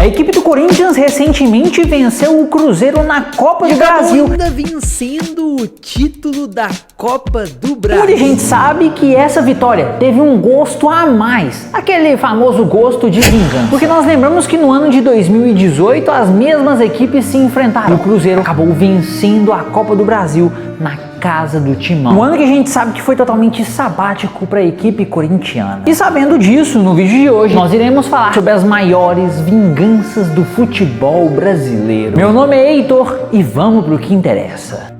A equipe do Corinthians recentemente venceu o Cruzeiro na Copa do Brasil, ainda vencendo o título da Copa do Brasil. Onde a gente sabe que essa vitória teve um gosto a mais, aquele famoso gosto de vingança. Porque nós lembramos que no ano de 2018 as mesmas equipes se enfrentaram. E o Cruzeiro acabou vencendo a Copa do Brasil na casa do Timão. Um ano que a gente sabe que foi totalmente sabático para a equipe corintiana. E sabendo disso, no vídeo de hoje nós iremos falar sobre as maiores vinganças do futebol brasileiro. Meu nome é Heitor e vamos pro que interessa.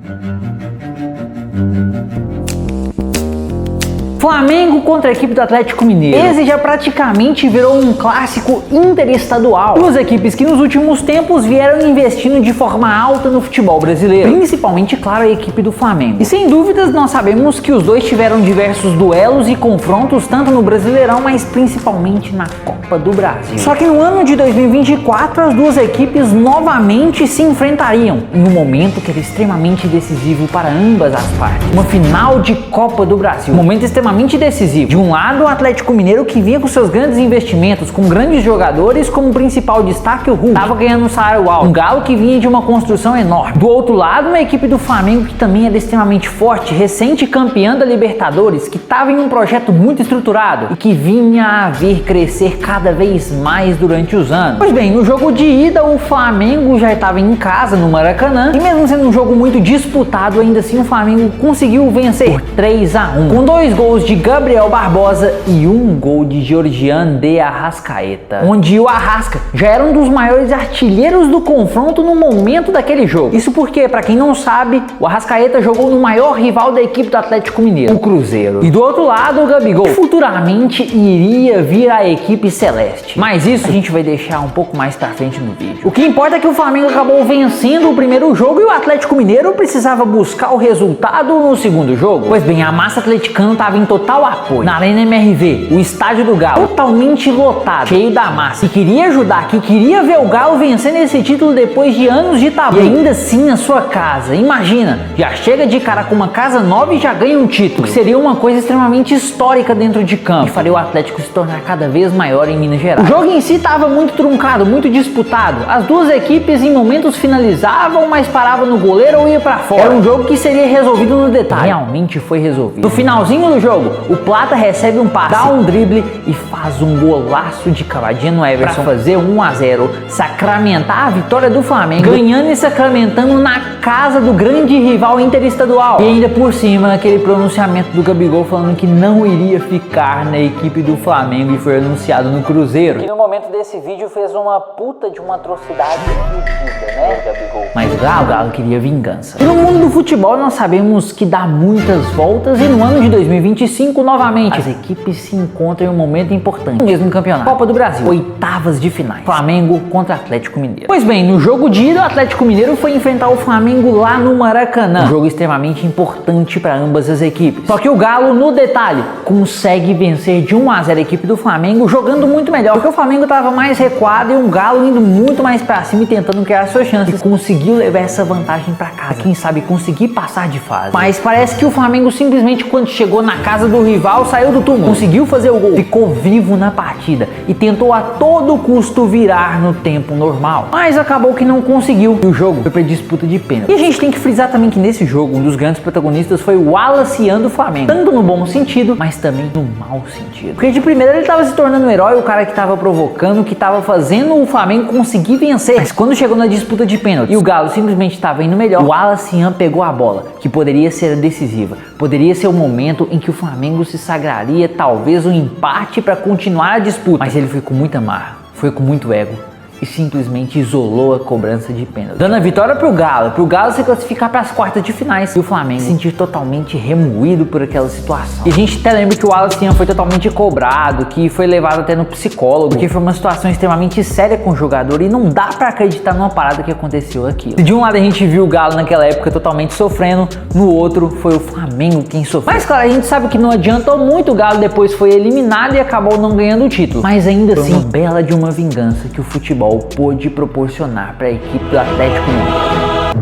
Flamengo contra a equipe do Atlético Mineiro. Esse já praticamente virou um clássico interestadual. Duas equipes que nos últimos tempos vieram investindo de forma alta no futebol brasileiro. Principalmente, claro, a equipe do Flamengo. E sem dúvidas nós sabemos que os dois tiveram diversos duelos e confrontos, tanto no Brasileirão, mas principalmente na Copa do Brasil. Só que no ano de 2024 as duas equipes novamente se enfrentariam em um momento que era extremamente decisivo para ambas as partes. Uma final de Copa do Brasil. Um momento extremamente decisivo. De um lado, o Atlético Mineiro, que vinha com seus grandes investimentos, com grandes jogadores, como principal destaque o Hulk, estava ganhando um salário alto. Um Galo que vinha de uma construção enorme. Do outro lado, uma equipe do Flamengo que também era extremamente forte, recente campeã da Libertadores, que estava em um projeto muito estruturado e que vinha a ver crescer cada vez mais durante os anos. Pois bem, no jogo de ida, o Flamengo já estava em casa, no Maracanã, e mesmo sendo um jogo muito disputado, ainda assim o Flamengo conseguiu vencer por 3-1, com 2 gols de Gabriel Barbosa e 1 gol de Georgian de Arrascaeta, onde o Arrasca já era um dos maiores artilheiros do confronto no momento daquele jogo. Isso porque, para quem não sabe, o Arrascaeta jogou no maior rival da equipe do Atlético Mineiro, o Cruzeiro. E do outro lado, o Gabigol, que futuramente iria vir à equipe celeste. Mas isso a gente vai deixar um pouco mais pra frente no vídeo. O que importa é que o Flamengo acabou vencendo o primeiro jogo e o Atlético Mineiro precisava buscar o resultado no segundo jogo. Pois bem, a massa atleticana estava em total apoio na Arena MRV, o estádio do Galo, totalmente lotado, cheio da massa, e queria ajudar, que queria ver o Galo vencendo esse título depois de anos de tabu. E ainda assim na sua casa. Imagina, já chega de cara com uma casa nova e já ganha um título, que seria uma coisa extremamente histórica dentro de campo, e faria o Atlético se tornar cada vez maior em Minas Gerais. O jogo em si estava muito truncado, muito disputado. As duas equipes em momentos finalizavam, mas paravam no goleiro ou ia pra fora. Era um jogo que seria resolvido no detalhe. Realmente foi resolvido. No finalzinho do jogo, o Plata recebe um passe, dá um drible e faz um golaço de cavadinha no Everson pra fazer 1-0, sacramentar a vitória do Flamengo, ganhando e sacramentando na casa do grande rival interestadual. E ainda por cima, aquele pronunciamento do Gabigol falando que não iria ficar na equipe do Flamengo e foi anunciado no Cruzeiro. Que no momento desse vídeo fez uma puta de uma atrocidade fodida, né, Gabigol? Mas o Galo queria vingança. E no mundo do futebol nós sabemos que dá muitas voltas e no ano de 2025 novamente as equipes se encontram em um momento importante, no mesmo campeonato, Copa do Brasil, oitavas de finais, Flamengo contra Atlético Mineiro. Pois bem, no jogo de ida, o Atlético Mineiro foi enfrentar o Flamengo lá no Maracanã, um jogo extremamente importante para ambas as equipes. Só que o Galo, no detalhe, consegue vencer de 1-0 a equipe do Flamengo, jogando muito melhor, porque o Flamengo estava mais recuado e o Galo indo muito mais para cima e tentando criar suas chances, e conseguiu levar essa vantagem para casa, quem sabe conseguir passar de fase. Mas parece que o Flamengo simplesmente, quando chegou na casa do rival, saiu do túmulo, conseguiu fazer o gol, ficou vivo na partida e tentou a todo custo virar no tempo normal, mas acabou que não conseguiu e o jogo foi pra disputa de pênalti. E a gente tem que frisar também que nesse jogo um dos grandes protagonistas foi o Wallace do Flamengo, tanto no bom sentido, mas também no mau sentido, porque de primeira ele estava se tornando um herói, o cara que estava provocando, que estava fazendo o Flamengo conseguir vencer, mas quando chegou na disputa de pênalti e o Galo simplesmente estava indo melhor, o Wallace pegou a bola, que poderia ser decisiva, poderia ser o momento em que o Flamengo se sagraria talvez um empate para continuar a disputa, mas ele foi com muita marra, foi com muito ego e simplesmente isolou a cobrança de pênalti, dando a vitória pro Galo se classificar para as quartas de finais e o Flamengo se sentir totalmente remoído por aquela situação. E a gente até lembra que o Wallace foi totalmente cobrado, que foi levado até no psicólogo, porque foi uma situação extremamente séria com o jogador e não dá para acreditar numa parada que aconteceu aquilo. De um lado a gente viu o Galo naquela época totalmente sofrendo, no outro foi o Flamengo quem sofreu. Mas claro, a gente sabe que não adiantou muito, o Galo depois foi eliminado e acabou não ganhando o título, mas ainda assim, uma bela de uma vingança que o futebol pôde proporcionar para a equipe do Atlético Mineiro.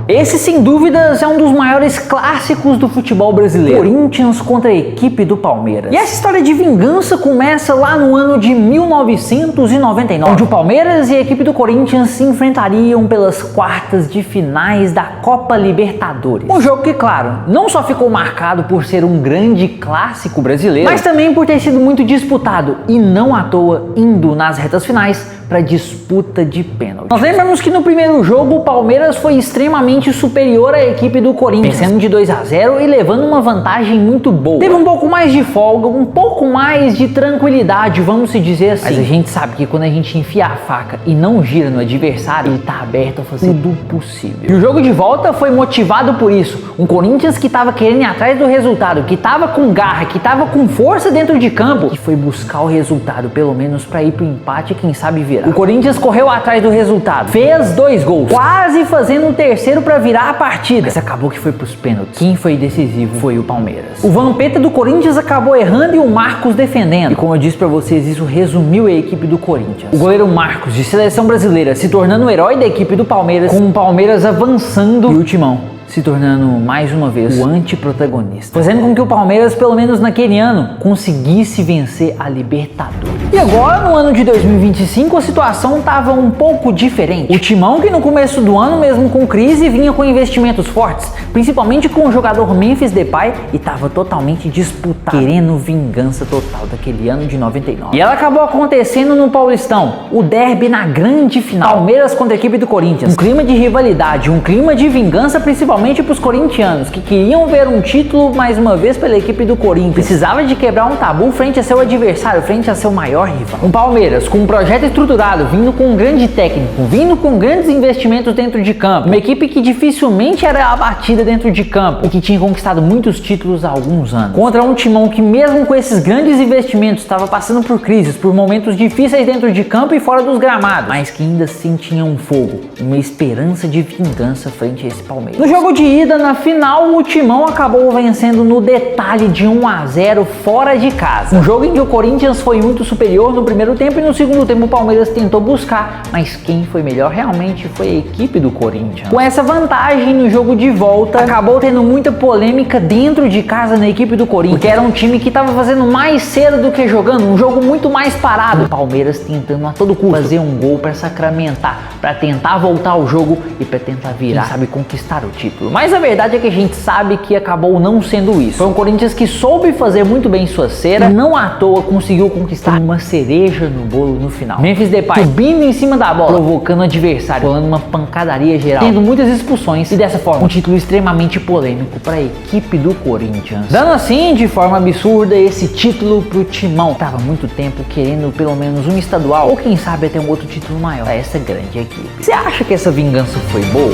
Esse, sem dúvidas, é um dos maiores clássicos do futebol brasileiro. Corinthians contra a equipe do Palmeiras. E essa história de vingança começa lá no ano de 1999, onde o Palmeiras e a equipe do Corinthians se enfrentariam pelas quartas de finais da Copa Libertadores. Um jogo que, claro, não só ficou marcado por ser um grande clássico brasileiro, mas também por ter sido muito disputado e não à toa indo nas retas finais para disputa de pênalti. Nós lembramos que no primeiro jogo o Palmeiras foi extremamente superior à equipe do Corinthians, vencendo de 2-0 e levando uma vantagem muito boa. Teve um pouco mais de folga, um pouco mais de tranquilidade, vamos se dizer assim. Mas a gente sabe que quando a gente enfia a faca e não gira no adversário, ele tá aberto a fazer tudo possível. E o jogo de volta foi motivado por isso. Um Corinthians que tava querendo ir atrás do resultado, que tava com garra, que tava com força dentro de campo, que foi buscar o resultado, pelo menos para ir pro empate e quem sabe virar. O Corinthians correu atrás do resultado, fez 2 gols, quase fazendo o terceiro para virar a partida, mas acabou que foi pros pênaltis. Quem foi decisivo foi o Palmeiras. O Vampeta do Corinthians acabou errando e o Marcos defendendo. E como eu disse para vocês, isso resumiu a equipe do Corinthians. O goleiro Marcos, de seleção brasileira, se tornando o herói da equipe do Palmeiras, com o Palmeiras avançando e o Timão se tornando mais uma vez o antiprotagonista, fazendo com que o Palmeiras, pelo menos naquele ano, conseguisse vencer a Libertadores. E agora, no ano de 2025, a situação estava um pouco diferente. O Timão, que no começo do ano, mesmo com crise, vinha com investimentos fortes, principalmente com o jogador Memphis Depay, e estava totalmente disputado, querendo vingança total daquele ano de 99. E ela acabou acontecendo no Paulistão, o derby na grande final, Palmeiras contra a equipe do Corinthians. Um clima de rivalidade, um clima de vingança, principalmente para os corintianos, que queriam ver um título mais uma vez pela equipe do Corinthians. Precisava de quebrar um tabu frente a seu adversário, frente a seu maior rival. Um Palmeiras com um projeto estruturado, vindo com um grande técnico, vindo com grandes investimentos dentro de campo. Uma equipe que dificilmente era abatida dentro de campo e que tinha conquistado muitos títulos há alguns anos. Contra um Timão que, mesmo com esses grandes investimentos, estava passando por crises, por momentos difíceis dentro de campo e fora dos gramados, mas que ainda assim tinha um fogo, uma esperança de vingança frente a esse Palmeiras. No jogo de ida, na final, o Timão acabou vencendo no detalhe de 1-0 fora de casa. Um jogo em que o Corinthians foi muito superior no primeiro tempo e no segundo tempo o Palmeiras tentou buscar, mas quem foi melhor realmente foi a equipe do Corinthians. Com essa vantagem no jogo de volta, acabou tendo muita polêmica dentro de casa na equipe do Corinthians, porque era um time que estava fazendo mais cedo do que jogando, um jogo muito mais parado. O Palmeiras tentando a todo custo fazer um gol para sacramentar, para tentar voltar o jogo e para tentar virar, quem sabe conquistar o título. Mas a verdade é que a gente sabe que acabou não sendo isso. Foi um Corinthians que soube fazer muito bem sua cera, não à toa conseguiu conquistar uma cereja no bolo no final. Memphis Depay subindo em cima da bola, provocando o adversário, rolando uma pancadaria geral, tendo muitas expulsões e dessa forma um título extremamente polêmico para a equipe do Corinthians, dando assim de forma absurda esse título pro Timão. Tava muito tempo querendo pelo menos um estadual ou quem sabe até um outro título maior para essa grande equipe. Você acha que essa vingança foi boa?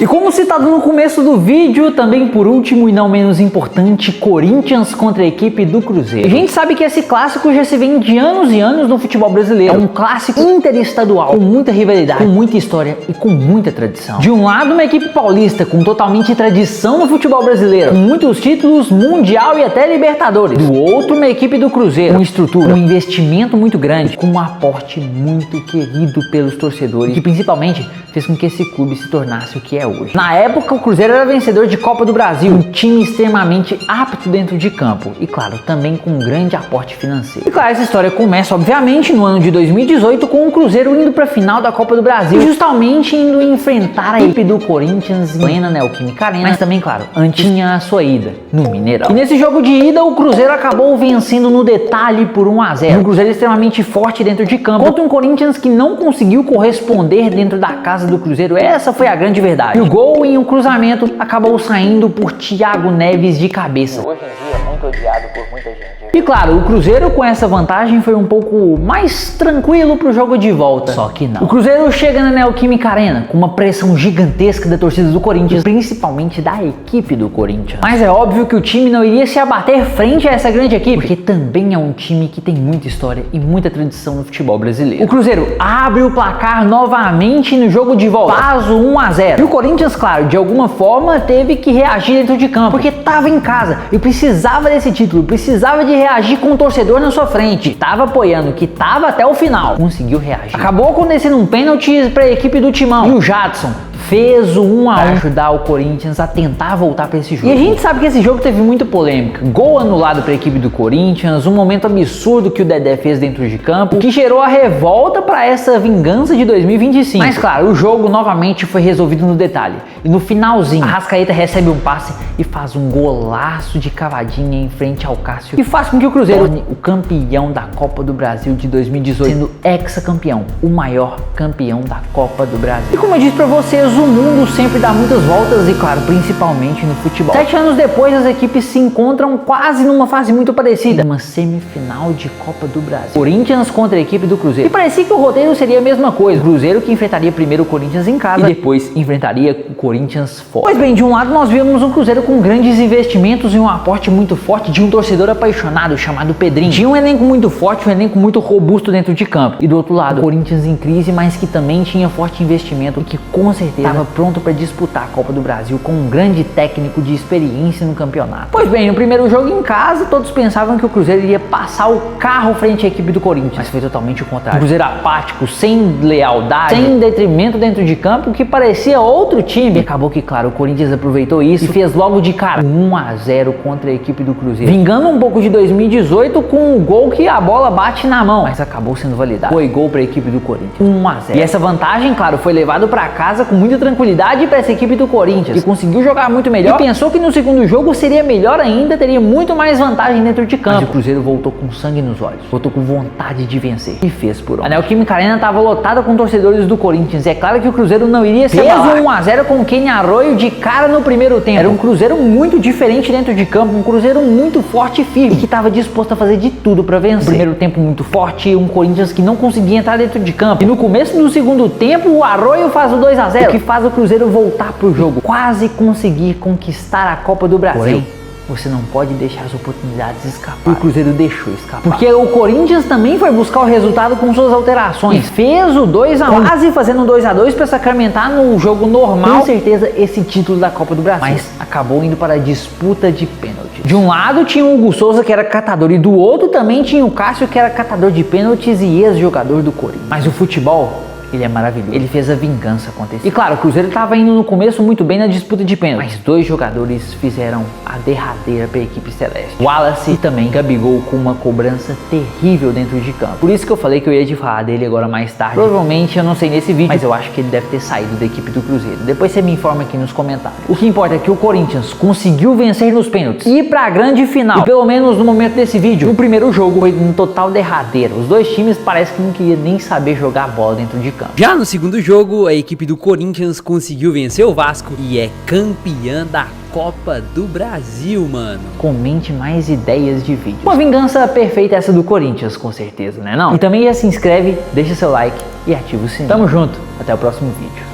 E como citado no começo do vídeo, também por último e não menos importante, Corinthians contra a equipe do Cruzeiro. A gente sabe que esse clássico já se vem de anos e anos no futebol brasileiro. É um clássico interestadual, com muita rivalidade, com muita história e com muita tradição. De um lado, uma equipe paulista com totalmente tradição no futebol brasileiro, com muitos títulos, mundial e até Libertadores. Do outro, uma equipe do Cruzeiro, com estrutura, um investimento muito grande, com um aporte muito querido pelos torcedores, que principalmente fez com que esse clube se tornasse o que é hoje. Na época, o Cruzeiro era vencedor de Copa do Brasil, um time extremamente apto dentro de campo e, claro, também com um grande aporte financeiro. E, claro, essa história começa, obviamente, no ano de 2018, com o Cruzeiro indo para a final da Copa do Brasil, justamente indo enfrentar a equipe do Corinthians em plena Neoquímica Arena, mas também, claro, antes tinha a sua ida no Mineirão. E nesse jogo de ida, o Cruzeiro acabou vencendo no detalhe por 1-0. Um Cruzeiro extremamente forte dentro de campo, contra um Corinthians que não conseguiu corresponder dentro da casa do Cruzeiro. Essa foi a grande verdade. E o gol em um cruzamento acabou saindo por Thiago Neves de cabeça. Hoje em dia é muito odiado por muita gente. E claro, o Cruzeiro com essa vantagem foi um pouco mais tranquilo pro jogo de volta. Só que não. O Cruzeiro chega na Neoquímica Arena com uma pressão gigantesca da torcida do Corinthians, principalmente da equipe do Corinthians. Mas é óbvio que o time não iria se abater frente a essa grande equipe, porque também é um time que tem muita história e muita tradição no futebol brasileiro. O Cruzeiro abre o placar novamente no jogo de volta, faz o 1-0. E o Corinthians, claro, de alguma forma teve que reagir dentro de campo, porque tava em casa e precisava desse título, precisava de reagir com o torcedor na sua frente, tava apoiando, que tava até o final, conseguiu reagir. Acabou acontecendo um pênalti para a equipe do Timão, e o Jadson fez o 1 a 1 para ajudar o Corinthians a tentar voltar para esse jogo. E a gente sabe que esse jogo teve muita polêmica. Gol anulado para a equipe do Corinthians, um momento absurdo que o Dedé fez dentro de campo, que gerou a revolta para essa vingança de 2025. Mas claro, o jogo novamente foi resolvido no detalhe. E no finalzinho, a Arrascaeta recebe um passe e faz um golaço de cavadinha em frente ao Cássio, que faz com que o Cruzeiro torne o campeão da Copa do Brasil de 2018, sendo hexacampeão, o maior campeão da Copa do Brasil. E como eu disse para vocês, o mundo sempre dá muitas voltas e, claro, principalmente no futebol. 7 anos depois, as equipes se encontram quase numa fase muito parecida, uma semifinal de Copa do Brasil. Corinthians contra a equipe do Cruzeiro. E parecia que o roteiro seria a mesma coisa. O Cruzeiro que enfrentaria primeiro o Corinthians em casa e depois enfrentaria o Corinthians fora. Pois bem, de um lado nós vimos um Cruzeiro com grandes investimentos e um aporte muito forte de um torcedor apaixonado chamado Pedrinho. Tinha um elenco muito forte, um elenco muito robusto dentro de campo. E do outro lado, o Corinthians em crise, mas que também tinha forte investimento e que com certeza estava pronto para disputar a Copa do Brasil com um grande técnico de experiência no campeonato. Pois bem, no primeiro jogo em casa, todos pensavam que o Cruzeiro iria passar o carro frente à equipe do Corinthians, mas foi totalmente o contrário. O Cruzeiro apático, sem lealdade, sem detrimento dentro de campo, que parecia outro time. E acabou que, claro, o Corinthians aproveitou isso e fez logo de cara 1 a 0 contra a equipe do Cruzeiro, vingando um pouco de 2018 com um gol que a bola bate na mão, mas acabou sendo validado. Foi gol para a equipe do Corinthians, 1 a 0. E essa vantagem, claro, foi levado para casa com muita tranquilidade para essa equipe do Corinthians, que conseguiu jogar muito melhor e pensou que no segundo jogo seria melhor ainda, teria muito mais vantagem dentro de campo. Mas o Cruzeiro voltou com sangue nos olhos, voltou com vontade de vencer e fez por onde. A Neoquímica Arena estava lotada com torcedores do Corinthians. É claro que o Cruzeiro não iria ser 1 a 0 com o Kenny Arroyo de cara no primeiro tempo. Era um Cruzeiro muito diferente dentro de campo, um Cruzeiro muito forte e firme, que estava disposto a fazer de tudo para vencer. No primeiro tempo muito forte, um Corinthians que não conseguia entrar dentro de campo. E no começo do segundo tempo, o Arroyo faz o 2 a 0, o que faz o Cruzeiro voltar pro jogo, quase conseguir conquistar a Copa do Brasil. Porém, você não pode deixar as oportunidades escapar. E o Cruzeiro deixou escapar. Porque o Corinthians também foi buscar o resultado com suas alterações. E fez o 2 a 1, quase fazendo 2 a 2 para sacramentar no jogo normal, com certeza, esse título da Copa do Brasil. Mas acabou indo para a disputa de pênaltis. De um lado tinha o Hugo Souza, que era catador, e do outro também tinha o Cássio, que era catador de pênaltis e ex-jogador do Corinthians. Mas o futebol, ele é maravilhoso. Ele fez a vingança acontecer. E claro, o Cruzeiro estava indo no começo muito bem na disputa de pênalti, mas 2 jogadores fizeram a derradeira para a equipe celeste. Wallace e também Gabigol, com uma cobrança terrível dentro de campo. Por isso que eu falei que eu ia te falar dele agora mais tarde. Provavelmente eu não sei nesse vídeo, mas eu acho que ele deve ter saído da equipe do Cruzeiro. Depois você me informa aqui nos comentários. O que importa é que o Corinthians conseguiu vencer nos pênaltis e ir para a grande final. E pelo menos no momento desse vídeo, no primeiro jogo foi um total derradeiro. Os dois times parece que não queriam nem saber jogar bola dentro de campo. Já no segundo jogo, a equipe do Corinthians conseguiu vencer o Vasco e é campeã da Copa do Brasil, mano. Comente mais ideias de vídeo. Uma vingança perfeita essa do Corinthians, com certeza, né não? E também já se inscreve, deixa seu like e ativa o sininho. Tamo junto, até o próximo vídeo.